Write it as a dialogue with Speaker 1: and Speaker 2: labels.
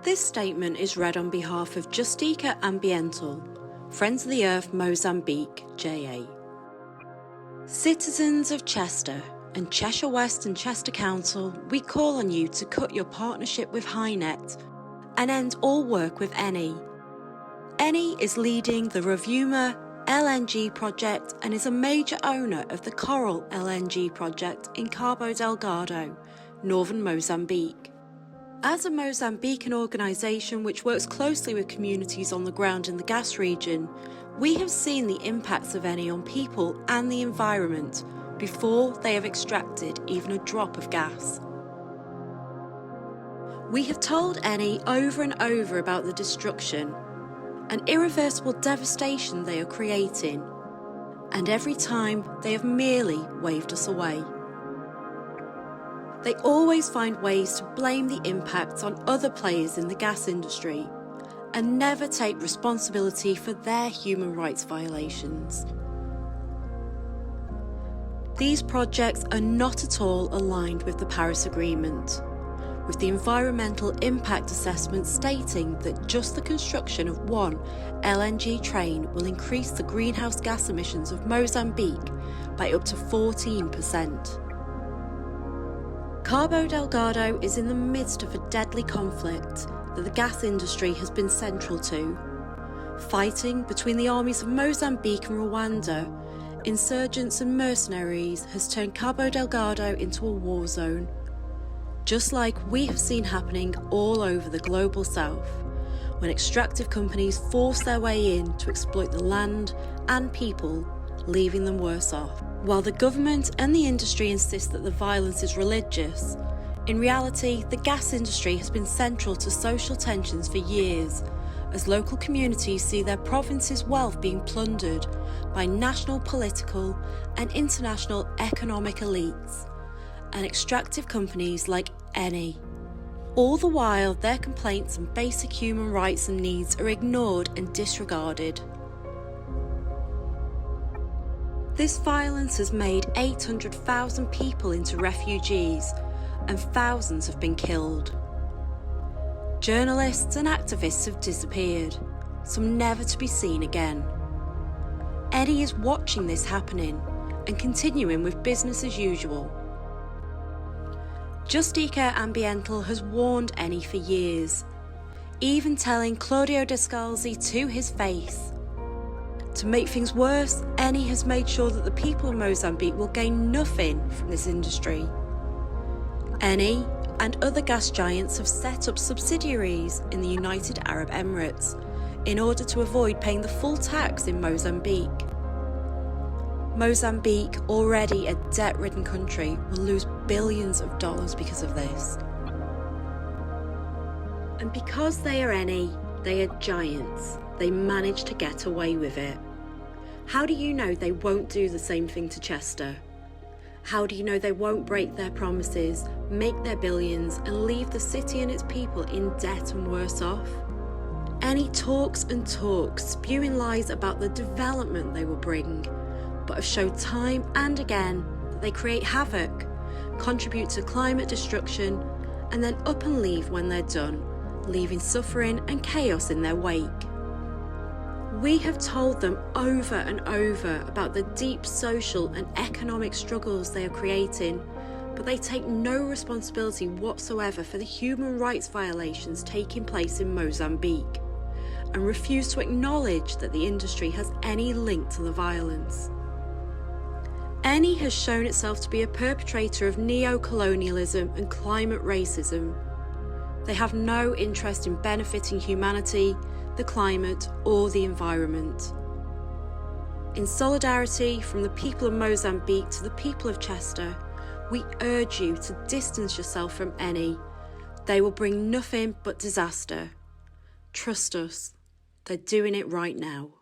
Speaker 1: This statement is read on behalf of Justiça Ambiental, Friends of the Earth Mozambique, JA. Citizens of Chester and Cheshire West and Chester Council, we call on you to cut your partnership with HyNet and end all work with Eni. Eni is leading the Rovuma LNG project and is a major owner of the Coral LNG project in Cabo Delgado, northern Mozambique. As a Mozambican organisation which works closely with communities on the ground in the gas region, we have seen the impacts of Eni on people and the environment before they have extracted even a drop of gas. We have told Eni over and over about the destruction and irreversible devastation they are creating, and every time they have merely waved us away. They always find ways to blame the impacts on other players in the gas industry and never take responsibility for their human rights violations. These projects are not at all aligned with the Paris Agreement, with the environmental impact assessment stating that just the construction of one LNG train will increase the greenhouse gas emissions of Mozambique by up to 14%. Cabo Delgado is in the midst of a deadly conflict that the gas industry has been central to. Fighting between the armies of Mozambique and Rwanda, insurgents and mercenaries has turned Cabo Delgado into a war zone. Just like we have seen happening all over the global south, when extractive companies force their way in to exploit the land and people, leaving them worse off. While the government and the industry insist that the violence is religious, in reality, the gas industry has been central to social tensions for years, as local communities see their province's wealth being plundered by national political and international economic elites and extractive companies like Eni. All the while, their complaints and basic human rights and needs are ignored and disregarded. This violence has made 800,000 people into refugees, and thousands have been killed. Journalists and activists have disappeared, some never to be seen again. Eni is watching this happening and continuing with business as usual. Justiça Ambiental has warned Eni for years, even telling Claudio Descalzi to his face. To make things worse, Eni has made sure that the people of Mozambique will gain nothing from this industry. Eni and other gas giants have set up subsidiaries in the United Arab Emirates in order to avoid paying the full tax in Mozambique. Mozambique, already a debt-ridden country, will lose billions of dollars because of this. And because they are Eni, they are giants. They manage to get away with it. How do you know they won't do the same thing to Chester? How do you know they won't break their promises, make their billions, and leave the city and its people in debt and worse off? Eni talks and talks, spewing lies about the development they will bring, but have showed time and again that they create havoc, contribute to climate destruction, and then up and leave when they're done, leaving suffering and chaos in their wake. We have told them over and over about the deep social and economic struggles they are creating, but they take no responsibility whatsoever for the human rights violations taking place in Mozambique, and refuse to acknowledge that the industry has any link to the violence. Eni has shown itself to be a perpetrator of neo-colonialism and climate racism. They have no interest in benefiting humanity, the climate, or the environment. In solidarity from the people of Mozambique to the people of Chester, we urge you to distance yourself from Eni. They will bring nothing but disaster. Trust us, they're doing it right now.